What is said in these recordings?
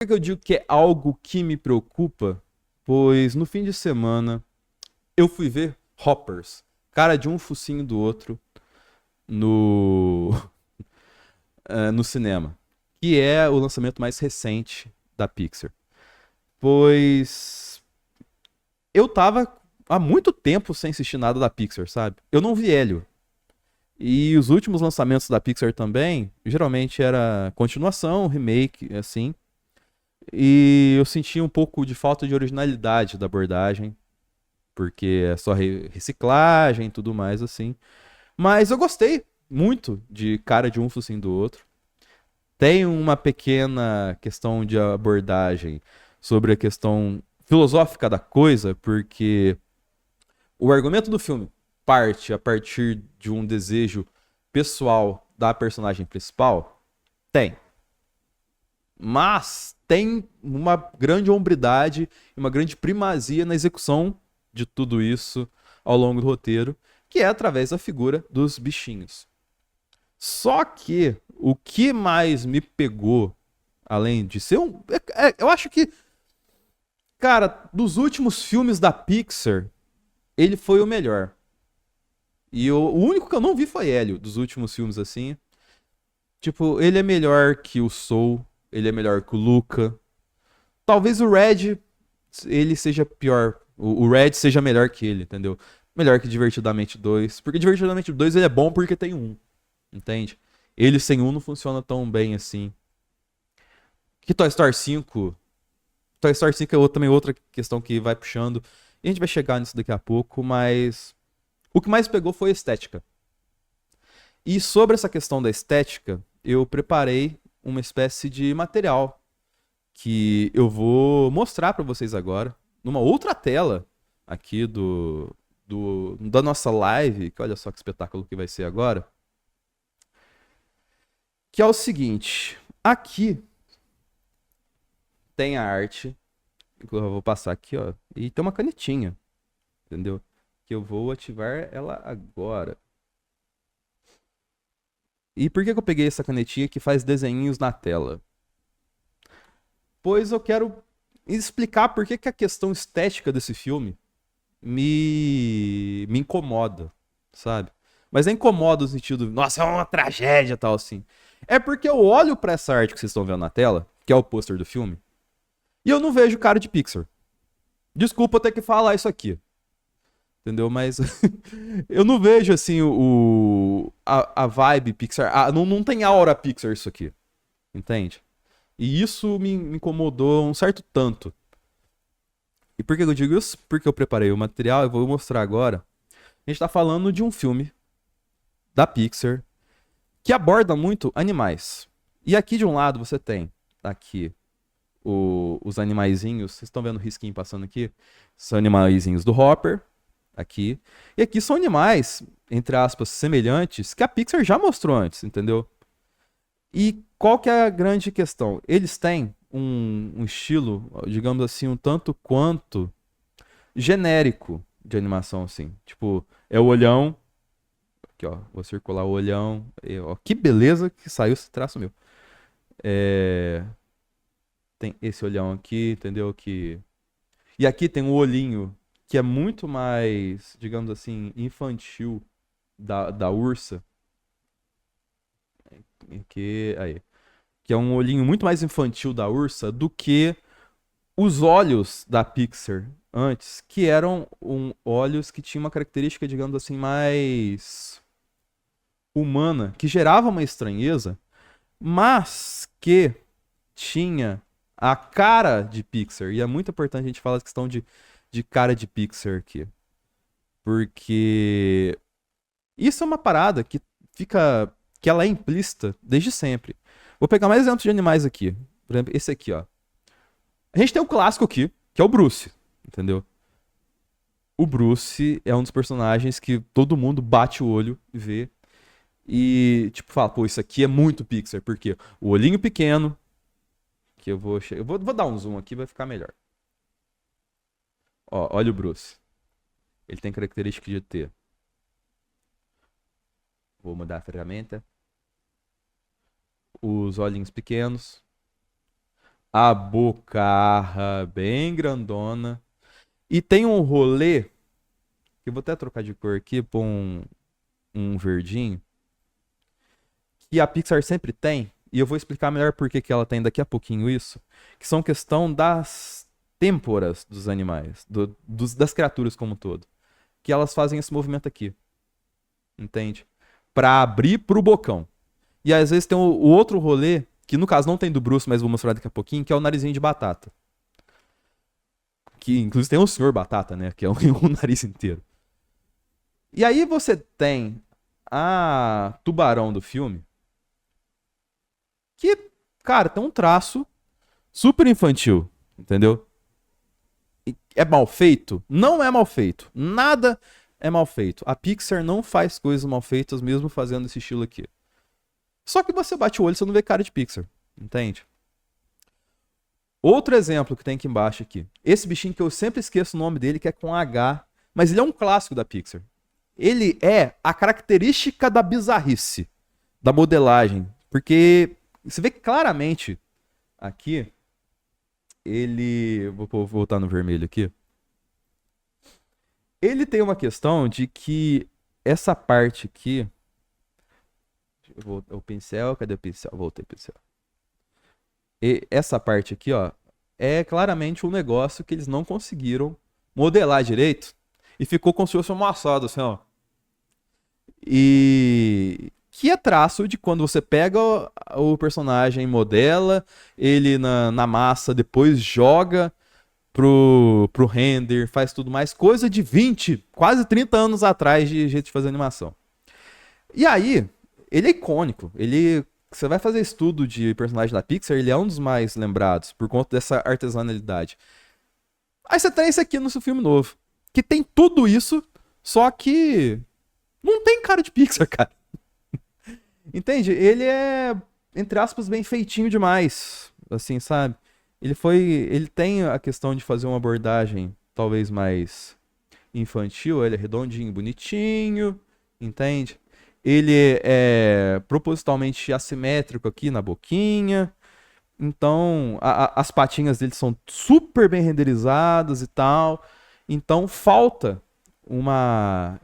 Por que eu digo que é algo que me preocupa? Pois no fim de semana eu fui ver Hoppers, cara de um focinho do outro, no, no cinema, que é o lançamento mais recente da Pixar. Pois eu tava há muito tempo sem assistir nada da Pixar, sabe? Eu não vi Hélio. E os últimos lançamentos da Pixar também, geralmente era continuação, remake, assim. E eu senti um pouco de falta de originalidade da abordagem, porque é só reciclagem e tudo mais assim. Mas eu gostei muito de cara de um focinho do outro. Tem uma pequena questão de abordagem sobre a questão filosófica da coisa, porque o argumento do filme parte a partir de um desejo pessoal da personagem principal. Tem. Mas tem uma grande hombridade e uma grande primazia na execução de tudo isso ao longo do roteiro, que é através da figura dos bichinhos. Só que o que mais me pegou, além de ser um. Eu acho que, cara, dos últimos filmes da Pixar, ele foi o melhor. E o único que eu não vi foi Hélio, dos últimos filmes assim. Tipo, ele é melhor que o Soul, ele é melhor que o Luca. Talvez o Red ele seja pior. O Red seja melhor que ele, entendeu? Melhor que Divertidamente 2. Porque Divertidamente 2 ele é bom porque tem um. Entende? Ele sem um não funciona tão bem assim. Que Toy Story 5. Toy Story 5 é também outra questão que vai puxando. E a gente vai chegar nisso daqui a pouco, mas. O que mais pegou foi a estética. E sobre essa questão da estética, eu preparei uma espécie de material que eu vou mostrar para vocês agora, numa outra tela aqui da nossa live, que olha só que espetáculo que vai ser agora, que é o seguinte, aqui tem a arte, que eu vou passar aqui, ó, e tem uma canetinha, entendeu? Que eu vou ativar ela agora. E por que eu peguei essa canetinha que faz desenhinhos na tela? Pois eu quero explicar por que, que a questão estética desse filme me incomoda, sabe? Mas é incomoda no sentido, nossa, é uma tragédia tal assim. É porque eu olho pra essa arte que vocês estão vendo na tela, que é o pôster do filme, e eu não vejo cara de Pixar. Desculpa eu ter que falar isso aqui, entendeu? Mas eu não vejo assim a vibe Pixar. Não tem aura Pixar isso aqui, entende? E isso me incomodou um certo tanto. E por que eu digo isso? Porque eu preparei o material, eu vou mostrar agora. A gente tá falando de um filme da Pixar que aborda muito animais. E aqui de um lado você tem aqui os animaizinhos, vocês estão vendo o risquinho passando aqui? São animaizinhos do Hopper, aqui. E aqui são animais, entre aspas, semelhantes, que a Pixar já mostrou antes, entendeu? E qual que é a grande questão? Eles têm um estilo, digamos assim, um tanto quanto genérico de animação, assim. Tipo, é o olhão. Aqui, ó. Vou circular o olhão. E, ó, que beleza que saiu esse traço meu. É... Tem esse olhão aqui, entendeu? E aqui tem o olhinho, que é muito mais, digamos assim, infantil da ursa. Aí. Que é um olhinho muito mais infantil da ursa do que os olhos da Pixar antes, que eram olhos que tinham uma característica, digamos assim, mais humana, que gerava uma estranheza, mas que tinha a cara de Pixar. E é muito importante a gente falar a questão de cara de Pixar aqui. Porque isso é uma parada que fica. Que ela é implícita desde sempre. Vou pegar mais exemplos de animais aqui. Por exemplo, esse aqui, ó. A gente tem um clássico aqui, que é o Bruce. Entendeu? O Bruce é um dos personagens que todo mundo bate o olho e vê. E, tipo, fala, pô, isso aqui é muito Pixar. Porque o olhinho pequeno, que eu vou dar um zoom aqui, vai ficar melhor. Ó, olha o Bruce. Ele tem característica de ter. Vou mudar a ferramenta. Os olhinhos pequenos. A bocarra bem grandona. E tem um rolê, que eu vou até trocar de cor aqui pra um verdinho, que a Pixar sempre tem, e eu vou explicar melhor por que que ela tem daqui a pouquinho isso, que são questão das têmporas dos animais, das criaturas como um todo. Que elas fazem esse movimento aqui, entende? Pra abrir pro bocão. E às vezes tem o outro rolê, que no caso não tem do Bruce, mas vou mostrar daqui a pouquinho, que é o narizinho de batata. Que inclusive tem o senhor batata, né? Que é o nariz inteiro. E aí você tem a tubarão do filme, que, cara, tem um traço super infantil, entendeu? É mal feito? Não é mal feito. Nada é mal feito. A Pixar não faz coisas mal feitas mesmo fazendo esse estilo aqui. Só que você bate o olho e você não vê cara de Pixar, entende? Outro exemplo que tem aqui embaixo aqui. Esse bichinho que eu sempre esqueço o nome dele, que é com H, mas ele é um clássico da Pixar. Ele é a característica da bizarrice, da modelagem. Porque você vê claramente aqui, ele... Vou voltar no vermelho aqui. Ele tem uma questão de que essa parte aqui... O pincel, cadê o pincel? Voltei o pincel. E essa parte aqui, ó, é claramente um negócio que eles não conseguiram modelar direito e ficou como se fosse um amassado, assim, ó. E que é traço de quando você pega o personagem, modela ele na massa, depois joga pro render, faz tudo mais. Coisa de 20, quase 30 anos atrás de jeito de fazer animação. E aí, ele é icônico. Ele, você vai fazer estudo de personagem da Pixar, ele é um dos mais lembrados por conta dessa artesanalidade. Aí você tem esse aqui no seu filme novo, que tem tudo isso, só que não tem cara de Pixar, cara. Entende? Ele é, entre aspas, bem feitinho demais, assim, sabe? Ele tem a questão de fazer uma abordagem talvez mais infantil, ele é redondinho, bonitinho, entende? Ele é propositalmente assimétrico aqui na boquinha. Então, as patinhas dele são super bem renderizadas e tal. Então, falta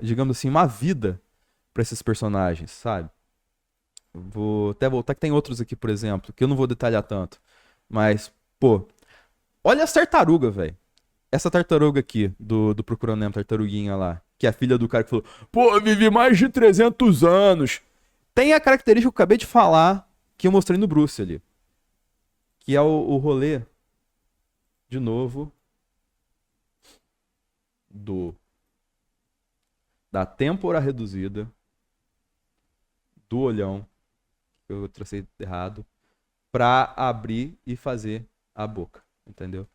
digamos assim, uma vida para esses personagens, sabe? Vou até voltar que tem outros aqui, por exemplo, que eu não vou detalhar tanto. Mas, pô, olha as tartarugas, velho. Essa tartaruga aqui, do Procurando Nemo, tartaruguinha lá, que é a filha do cara que falou, pô, eu vivi mais de 300 anos. Tem a característica que eu acabei de falar, que eu mostrei no Bruce ali. Que é o rolê, de novo, da têmpora reduzida, do olhão, que eu tracei errado, pra abrir e fazer a boca, entendeu?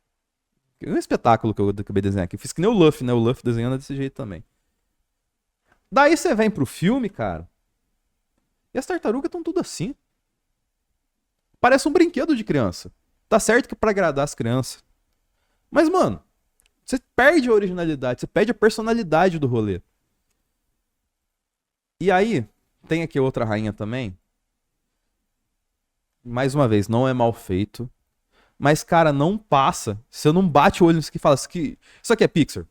É um espetáculo que eu acabei de desenhar aqui. Eu fiz que nem o Luffy, né? O Luffy desenhando desse jeito também. Daí você vem pro filme, cara, e as tartarugas estão tudo assim. Parece um brinquedo de criança. Tá certo que é pra agradar as crianças. Mas, mano, você perde a originalidade, você perde a personalidade do rolê. E aí, tem aqui outra rainha também. Mais uma vez, não é mal feito. Mas, cara, não passa. Você não bate o olho nisso aqui e fala que isso aqui é Pixar.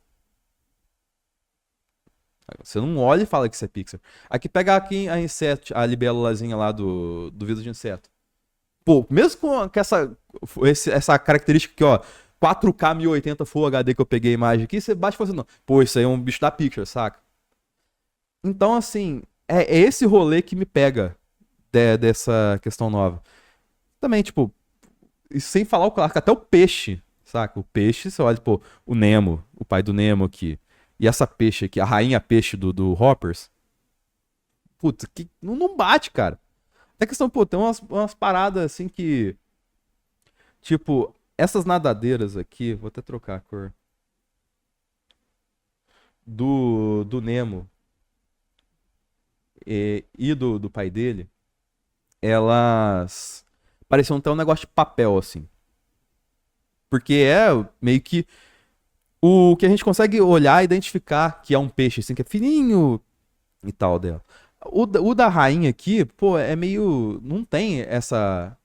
Você não olha e fala que isso é Pixar. Aqui pega aqui a inseto, a libélulazinha lá do vidro de inseto. Pô, mesmo com essa característica aqui, ó, 4K 1080 Full HD que eu peguei a imagem aqui, você bate e fala assim, não, pô, isso aí é um bicho da Pixar, saca? Então, assim, é esse rolê que me pega dessa questão nova. Também, tipo, e sem falar o claro, até o peixe, saca? O peixe, você olha, pô, o Nemo, o pai do Nemo aqui, e essa peixe aqui, a rainha peixe do Hoppers, putz, que não bate, cara. É questão, pô, tem umas paradas assim que. Tipo, essas nadadeiras aqui, vou até trocar a cor. Do Nemo e do pai dele, elas pareciam até um negócio de papel, assim. Porque é meio que o que a gente consegue olhar e identificar que é um peixe, assim, que é fininho e tal dela. O da rainha aqui, pô, é meio. Não tem essa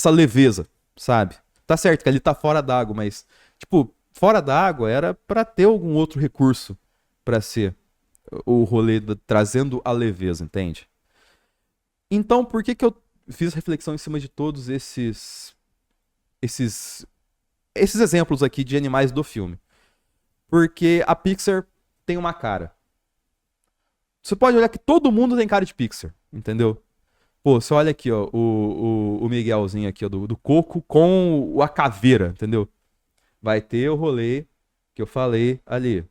leveza, sabe? Tá certo que ali tá fora d'água, mas, tipo, fora d'água era pra ter algum outro recurso pra ser o rolê trazendo a leveza, entende? Então, por que que eu fiz reflexão em cima de todos esses, esses exemplos aqui de animais do filme? Porque a Pixar tem uma cara. Você pode olhar que todo mundo tem cara de Pixar, entendeu? Pô, você olha aqui, ó, o Miguelzinho aqui, ó, do Coco com a caveira, entendeu? Vai ter o rolê que eu falei ali.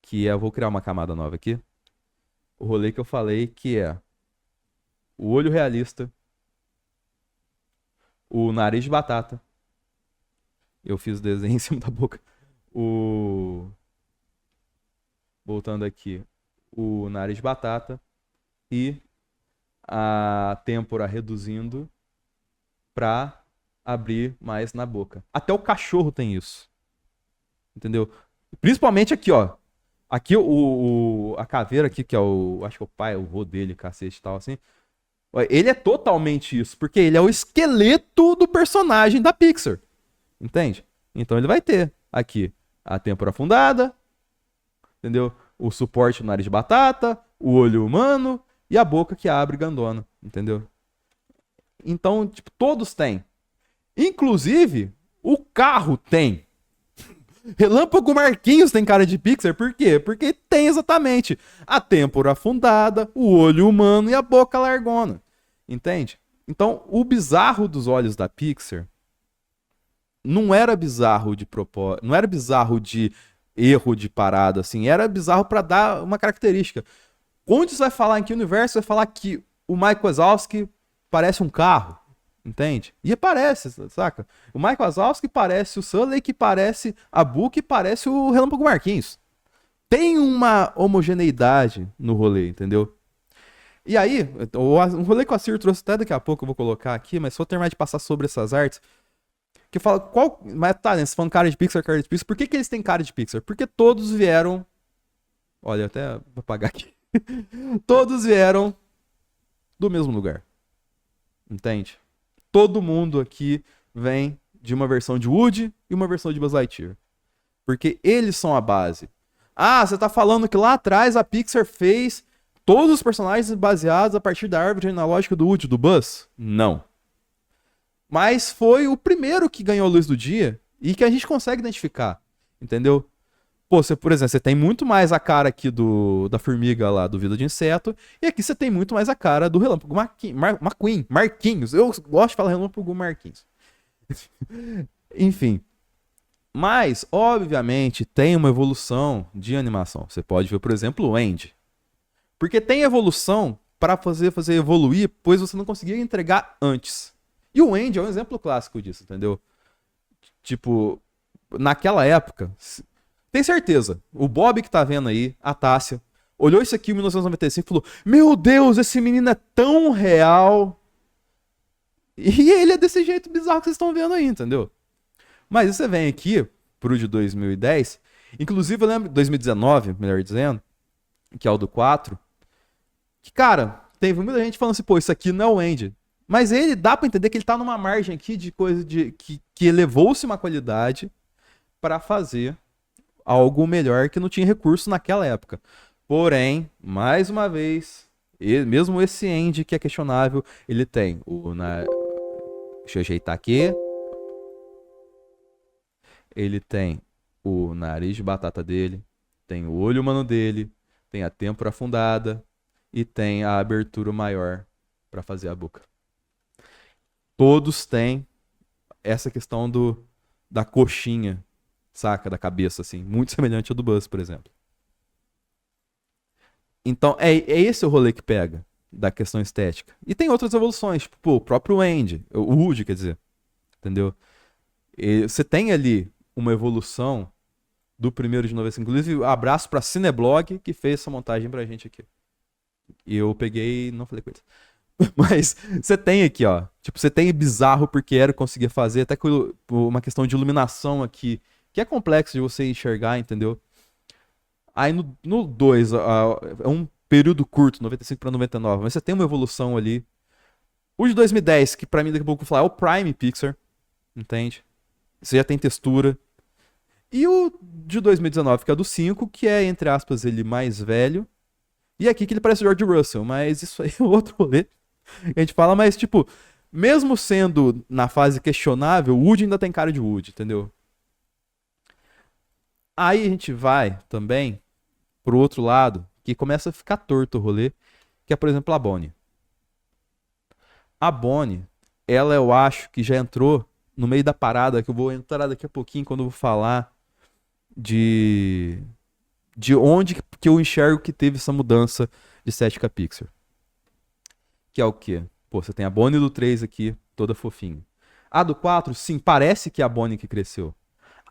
Que é, eu vou criar uma camada nova aqui. O rolê que eu falei que é o olho realista, o nariz de batata. Eu fiz o desenho em cima da boca. O. Voltando aqui. O nariz de batata e a têmpora reduzindo pra abrir mais na boca. Até o cachorro tem isso. Entendeu? Principalmente aqui, ó. Aqui a caveira aqui, que é o. Acho que é o pai, o vô dele, cacete e tal, assim. Ele é totalmente isso, porque ele é o esqueleto do personagem da Pixar. Entende? Então ele vai ter aqui a têmpora afundada, entendeu? O suporte no nariz de batata, o olho humano e a boca que abre grandona, entendeu? Então, tipo, todos têm. Inclusive, o carro tem. Relâmpago Marquinhos tem cara de Pixar, por quê? Porque tem exatamente a têmpora afundada, o olho humano e a boca largona. Entende? Então, o bizarro dos olhos da Pixar não era bizarro de propósito, não era bizarro de erro de parada, assim, era bizarro pra dar uma característica. Quando você vai falar em que universo, vai falar que o Mike Wazowski parece um carro, entende? E parece, saca? O Mike Wazowski parece o Sully, que parece a Boo, que parece o Relâmpago Marquinhos. Tem uma homogeneidade no rolê, entendeu? E aí, um rolê que o Assir trouxe até daqui a pouco, eu vou colocar aqui, mas só terminar de passar sobre essas artes. Que fala, qual. Mas tá, né? Você falando cara de Pixar, por que, que eles têm cara de Pixar? Porque todos vieram. Olha, até vou apagar aqui. Todos vieram do mesmo lugar. Entende? Todo mundo aqui vem de uma versão de Woody e uma versão de Buzz Lightyear. Porque eles são a base. Ah, você tá falando que lá atrás a Pixar fez todos os personagens baseados a partir da árvore genealógica do Woody, do Buzz? Não. Mas foi o primeiro que ganhou a luz do dia e que a gente consegue identificar. Entendeu? Pô, você, por exemplo, você tem muito mais a cara aqui da formiga lá, do Vida de Inseto, e aqui você tem muito mais a cara do Relâmpago Marquinhos. Eu gosto de falar Relâmpago Marquinhos. Enfim. Mas, obviamente, tem uma evolução de animação. Você pode ver, por exemplo, o Andy. Porque tem evolução para fazer evoluir, pois você não conseguia entregar antes. E o Andy é um exemplo clássico disso, entendeu? Tipo, naquela época, tem certeza, o Bob que tá vendo aí, a Tássia, olhou isso aqui em 1995 e falou: Meu Deus, esse menino é tão real. E ele é desse jeito bizarro que vocês estão vendo aí, entendeu? Mas você vem aqui pro de 2010, inclusive eu lembro, 2019, melhor dizendo, que é o do 4, que, cara, teve muita gente falando assim, pô, isso aqui não é o Andy. Mas ele dá pra entender que ele tá numa margem aqui de coisa de que elevou-se uma qualidade para fazer algo melhor que não tinha recurso naquela época. Porém, mais uma vez, mesmo esse Andy que é questionável, ele tem deixa eu ajeitar aqui. Ele tem o nariz de batata dele, tem o olho humano dele, tem a têmpora afundada e tem a abertura maior para fazer a boca. Todos têm essa questão da coxinha, saca, da cabeça, assim, muito semelhante ao do Buzz, por exemplo. Então, é esse o rolê que pega da questão estética. E tem outras evoluções, tipo, pô, o próprio Andy, o Woody, quer dizer, entendeu? Você tem ali uma evolução do primeiro de 95. Inclusive, abraço pra Cineblog, que fez essa montagem pra gente aqui. E eu peguei, não falei com eles. Mas você tem aqui, ó. Tipo, você tem bizarro porque era conseguir fazer, até com uma questão de iluminação aqui, que é complexo de você enxergar, entendeu? Aí no 2, é um período curto, 95 para 99, mas você tem uma evolução ali O de 2010, que pra mim daqui a pouco eu vou falar, é o Prime Pixar, entende? Você já tem textura. E o de 2019, que é do 5, que é, entre aspas, ele mais velho. E aqui que ele parece o George Russell, mas isso aí é outro rolê. A gente fala, mas tipo, mesmo sendo na fase questionável, o Woody ainda tem cara de Woody, entendeu? Aí a gente vai também pro outro lado, que começa a ficar torto o rolê, que é, por exemplo, a Bonnie. A Bonnie, ela eu acho que já entrou no meio da parada, que eu vou entrar daqui a pouquinho quando eu vou falar de onde que eu enxergo que teve essa mudança de estética Pixar. Que é o quê? Pô, você tem a Bonnie do 3 aqui, toda fofinha. A do 4, sim, parece que é a Bonnie que cresceu.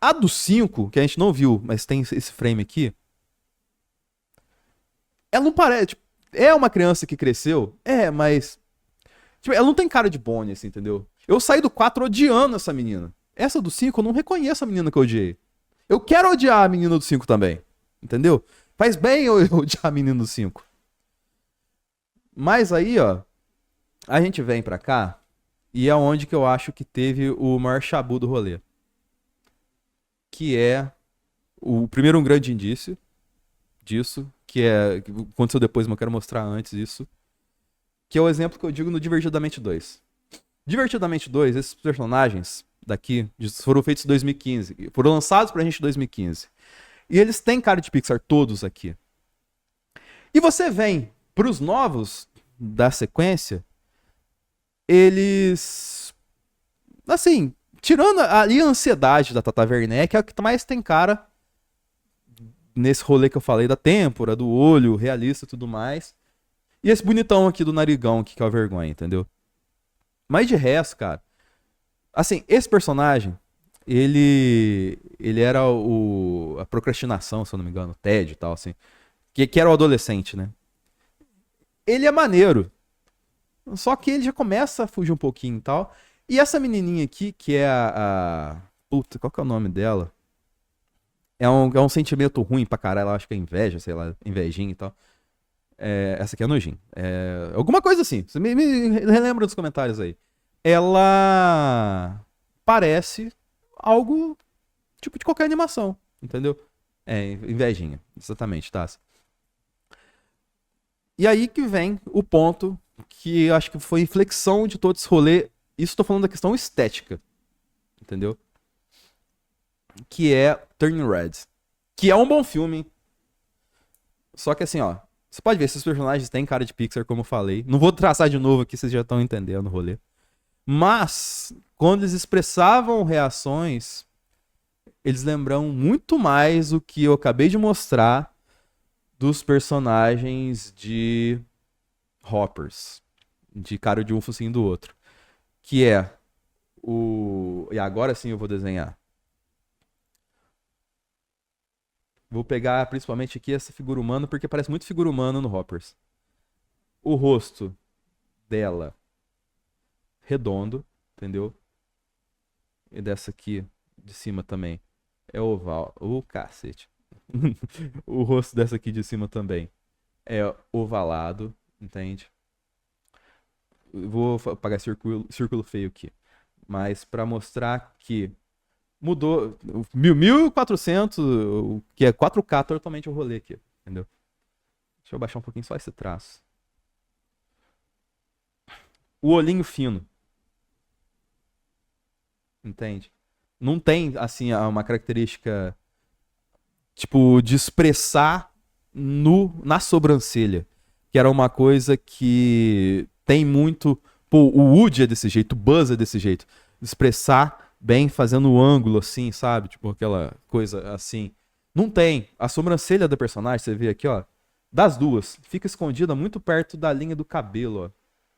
A do 5, que a gente não viu, mas tem esse frame aqui, ela não parece. Tipo, é uma criança que cresceu? É, mas. Tipo, ela não tem cara de Bonnie, assim, entendeu? Eu saí do 4 odiando essa menina. Essa do 5, eu não reconheço a menina que eu odiei. Eu quero odiar a menina do 5 também. Entendeu? Faz bem eu odiar a menina do 5. Mas aí, ó, a gente vem pra cá e é onde que eu acho que teve o maior chabu do rolê. Que é o primeiro um grande indício disso, que é que aconteceu depois, mas eu quero mostrar antes isso, que é o exemplo que eu digo no Divertidamente 2. Divertidamente 2, esses personagens daqui foram feitos em 2015, foram lançados pra gente em 2015. E eles têm cara de Pixar todos aqui. E você vem pros novos da sequência, eles assim, tirando ali a ansiedade da Tata Werneck, é o que mais tem cara nesse rolê que eu falei da têmpora, do olho, realista e tudo mais. E esse bonitão aqui do narigão, que é a vergonha, entendeu? Mas de resto, cara, assim, esse personagem, ele era a procrastinação, se eu não me engano, o Ted e tal, assim, que era o adolescente, né? Ele é maneiro, só que ele já começa a fugir um pouquinho e tal. E essa menininha aqui, que é Puta, qual que é o nome dela? É um sentimento ruim pra caralho, eu acho que é inveja, sei lá, invejinha e tal. Essa aqui é nojinho. Alguma coisa assim. Você me relembra dos comentários aí. Ela parece algo tipo de qualquer animação, entendeu? Invejinha, exatamente, tá? E aí que vem o ponto que eu acho que foi inflexão de todo esse rolê. Isso tô falando da questão estética, entendeu? Que é Turning Red. Que é um bom filme. Só que assim, ó. Você pode ver, esses personagens têm cara de Pixar, como eu falei. Não vou traçar de novo aqui, vocês já estão entendendo o rolê. Mas, quando eles expressavam reações, eles lembram muito mais o que eu acabei de mostrar dos personagens de Hoppers. De cara de um focinho do outro. Que é o. E agora sim eu vou desenhar. Vou pegar principalmente aqui essa figura humana, porque parece muito figura humana no Hoppers. O rosto dela redondo, entendeu? E dessa aqui de cima também é oval. Cacete. O rosto dessa aqui de cima também é ovalado, entende? Vou apagar círculo feio aqui. Mas para mostrar que mudou 1400, que é 4K totalmente o rolê aqui, entendeu? Deixa eu baixar um pouquinho só esse traço. O olhinho fino, entende? Não tem, assim, uma característica, tipo, de expressar na sobrancelha. Que era uma coisa que tem muito. Pô, o Woody é desse jeito, o Buzz é desse jeito. Expressar bem fazendo o ângulo, assim, sabe? Tipo, aquela coisa assim. Não tem. A sobrancelha da personagem, você vê aqui, ó. Das duas, fica escondida muito perto da linha do cabelo, ó.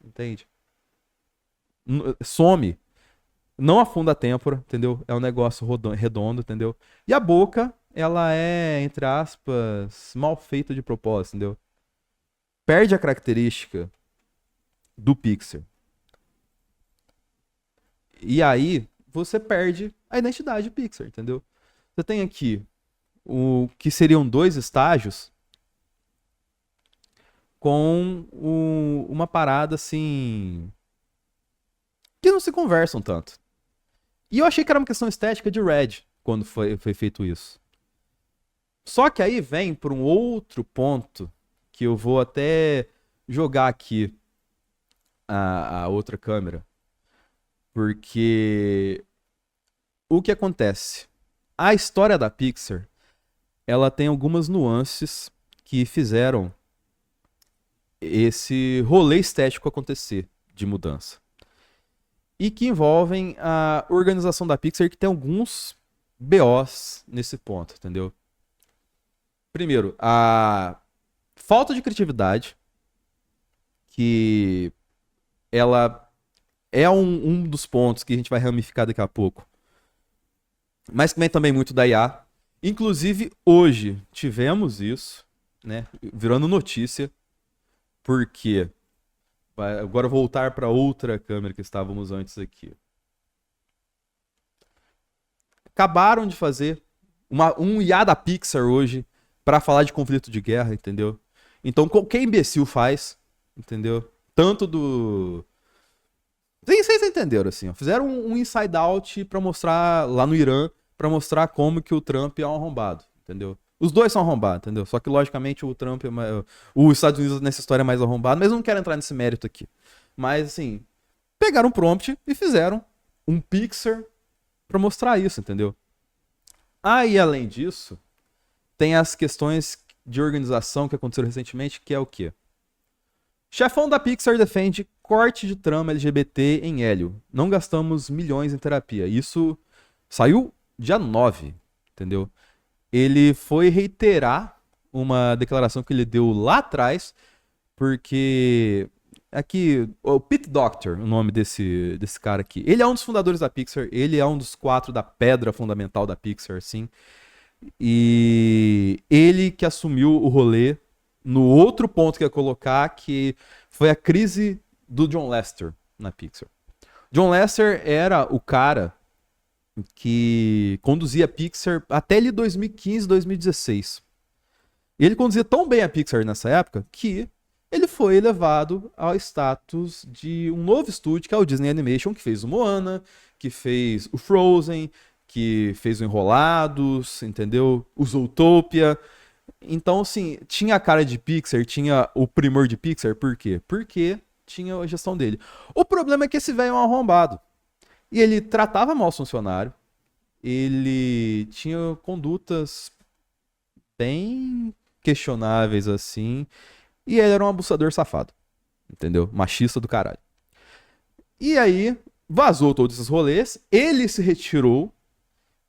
Entende? Some. Não afunda a têmpora, entendeu? É um negócio redondo, entendeu? E a boca, ela é, entre aspas, mal feita de propósito, entendeu? Perde a característica do Pixar. E aí, você perde a identidade Pixar, entendeu? Você tem aqui o que seriam dois estágios com uma parada assim. que não se conversam tanto. E eu achei que era uma questão estética de Red quando foi feito isso. Só que aí vem por um outro ponto que eu vou até jogar aqui a outra câmera. Porque o que acontece? A história da Pixar, ela tem algumas nuances que fizeram esse rolê estético acontecer de mudança. E que envolvem a organização da Pixar, que tem alguns BOs nesse ponto, entendeu? Primeiro, a falta de criatividade, que ela é um dos pontos que a gente vai ramificar daqui a pouco. Mas que vem também muito da IA. Inclusive, hoje tivemos isso, né? Virando notícia, porque agora voltar para outra câmera que estávamos antes aqui. Acabaram de fazer um IA da Pixar hoje para falar de conflito de guerra, entendeu? Então qualquer imbecil faz, entendeu? Tanto do... Vocês entenderam, assim, ó. Fizeram um inside out pra mostrar lá no Irã, pra mostrar como que o Trump é um arrombado, entendeu? Os dois são arrombados, entendeu? Só que, logicamente, o Trump é mais... Os Estados Unidos nessa história é mais arrombado, mas eu não quero entrar nesse mérito aqui. Mas, assim, pegaram um prompt e fizeram um Pixar pra mostrar isso, entendeu? E além disso, tem as questões de organização que aconteceram recentemente, que é o quê? Chefão da Pixar defende corte de trama LGBT em Hélio. Não gastamos milhões em terapia. Isso saiu dia 9, entendeu? Ele foi reiterar uma declaração que ele deu lá atrás, porque aqui, o Pete Docter, o nome desse cara aqui, ele é um dos fundadores da Pixar, ele é um dos 4 da pedra fundamental da Pixar, assim, e ele que assumiu o rolê no outro ponto que eu ia colocar, que foi a crise do John Lasseter na Pixar. John Lasseter era o cara que conduzia a Pixar até ali 2015, 2016. E ele conduzia tão bem a Pixar nessa época que ele foi elevado ao status de um novo estúdio, que é o Disney Animation, que fez o Moana, que fez o Frozen, que fez o Enrolados, entendeu? O Zootopia. Então, assim, tinha a cara de Pixar, tinha o primor de Pixar, por quê? Porque tinha a gestão dele. O problema é que esse velho é um arrombado. E ele tratava mal o funcionário, ele tinha condutas bem questionáveis, assim, e ele era um abusador safado, entendeu? Machista do caralho. E aí, vazou todos esses rolês, ele se retirou,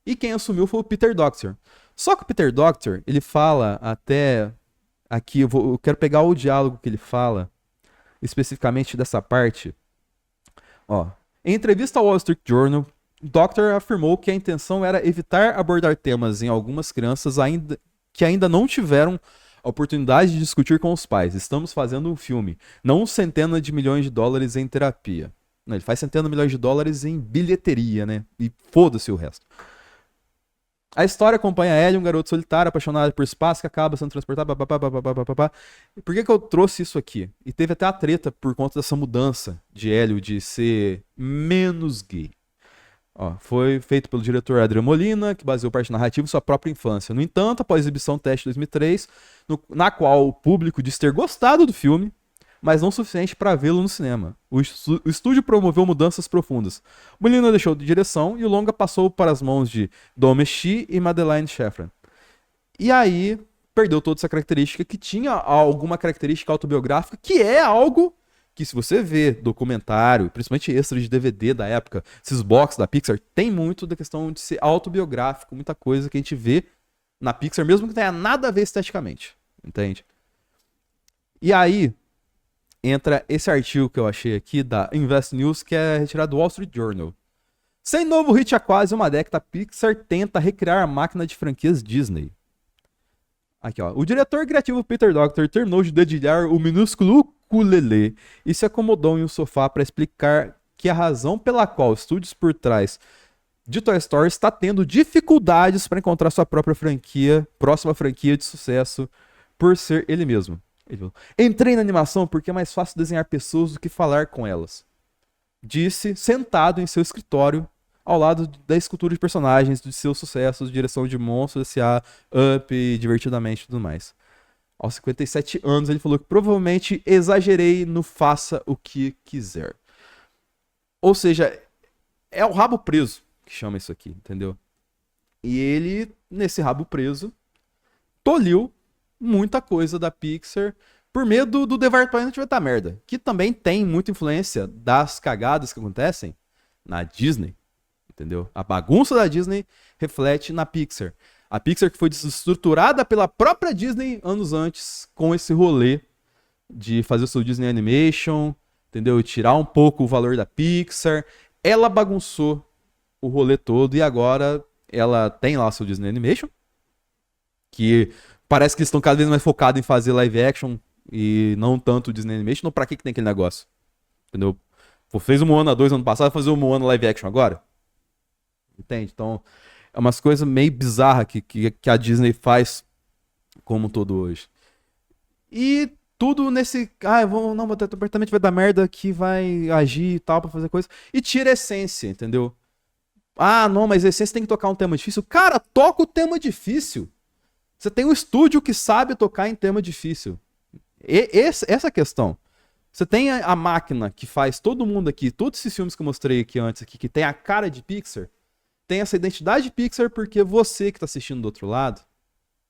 e quem assumiu foi o Peter Docter. Só que o Peter Docter, ele fala até aqui, eu quero pegar o diálogo que ele fala, especificamente dessa parte. Ó, em entrevista ao Wall Street Journal, Docter afirmou que a intenção era evitar abordar temas em algumas crianças que ainda não tiveram a oportunidade de discutir com os pais. Estamos fazendo um filme, não centenas de milhões de dólares em terapia. Não, ele faz centenas de milhões de dólares em bilheteria, né? E foda-se o resto. A história acompanha Ellie, um garoto solitário, apaixonado por espaço, que acaba sendo transportado. Por que eu trouxe isso aqui? E teve até a treta por conta dessa mudança de Ellie de ser menos gay. Ó, foi feito pelo diretor Adriano Molina, que baseou parte narrativa em sua própria infância. No entanto, após a exibição teste de 2003, na qual o público disse ter gostado do filme, mas não o suficiente para vê-lo no cinema. O estúdio promoveu mudanças profundas. Molina deixou de direção e o longa passou para as mãos de Don Meshi e Madeleine Sheffran. E aí perdeu toda essa característica que tinha alguma característica autobiográfica, que é algo que, se você vê documentário, principalmente extra de DVD da época, esses box da Pixar, tem muito da questão de ser autobiográfico, muita coisa que a gente vê na Pixar, mesmo que não tenha nada a ver esteticamente, entende? E aí entra esse artigo que eu achei aqui da Invest News, que é retirado do Wall Street Journal. Sem novo hit há quase uma década, a Pixar tenta recriar a máquina de franquias Disney. Aqui, ó. O diretor criativo Peter Docter terminou de dedilhar o minúsculo ukulele e se acomodou em um sofá para explicar que a razão pela qual estúdios por trás de Toy Story está tendo dificuldades para encontrar sua própria próxima franquia de sucesso, por ser ele mesmo. Entrei na animação porque é mais fácil desenhar pessoas do que falar com elas. disse sentado em seu escritório ao lado da escultura de personagens, de seus sucessos, direção de Monstros S.A., Up, Divertidamente e tudo mais. Aos 57 anos, ele falou que provavelmente exagerei no faça o que quiser. Ou seja, é o rabo preso que chama isso aqui, entendeu? E ele, nesse rabo preso, toliu muita coisa da Pixar por medo do Departamento de merda, que também tem muita influência das cagadas que acontecem na Disney, entendeu? A bagunça da Disney reflete na Pixar. A Pixar que foi desestruturada pela própria Disney anos antes, com esse rolê de fazer o seu Disney Animation, entendeu? E tirar um pouco o valor da Pixar. Ela bagunçou o rolê todo e agora ela tem lá o seu Disney Animation, que parece que eles estão cada vez mais focados em fazer live action e não tanto o Disney Animation. Não, pra que tem aquele negócio? Entendeu? Pô, fez o Moana 2 ano passado, vai fazer o Moana live action agora? Entende? Então, é umas coisas meio bizarras que a Disney faz como um todo hoje. E tudo nesse... Ah, o departamento vai dar merda que vai agir e tal pra fazer coisa. E tira a essência, entendeu? Ah, não, mas a essência tem que tocar um tema difícil. Cara, toca o tema difícil. Você tem um estúdio que sabe tocar em tema difícil. Essa é a questão. Você tem a máquina que faz todo mundo aqui, todos esses filmes que eu mostrei aqui antes, aqui, que tem a cara de Pixar, tem essa identidade Pixar porque você que tá assistindo do outro lado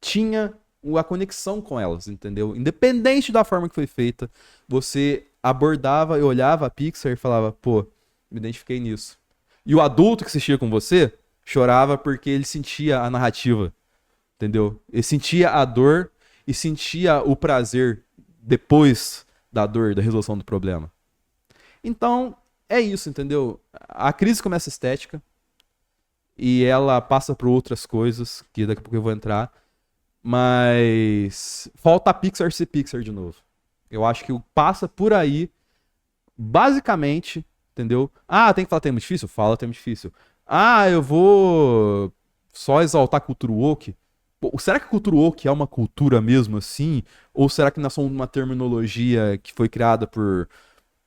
tinha a conexão com elas, entendeu? Independente da forma que foi feita, você abordava e olhava a Pixar e falava, pô, me identifiquei nisso. E o adulto que assistia com você chorava porque ele sentia a narrativa, entendeu? Ele sentia a dor e sentia o prazer depois da dor, da resolução do problema. Então, é isso, entendeu? A crise começa estética e ela passa por outras coisas, que daqui a pouco eu vou entrar, mas falta a Pixar ser Pixar de novo. Eu acho que passa por aí, basicamente, entendeu? Ah, tem que falar tema difícil? Fala tema difícil. Ah, eu vou só exaltar a cultura woke? Pô, será que a cultura woke é uma cultura mesmo assim? Ou será que nós somos uma terminologia que foi criada por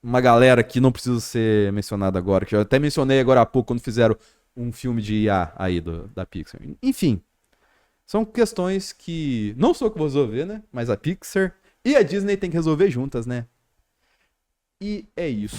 uma galera que não precisa ser mencionada agora? Que eu até mencionei agora há pouco quando fizeram um filme de IA aí da Pixar. Enfim, são questões que não sou eu que vou resolver, né? Mas a Pixar e a Disney tem que resolver juntas, né? E é isso.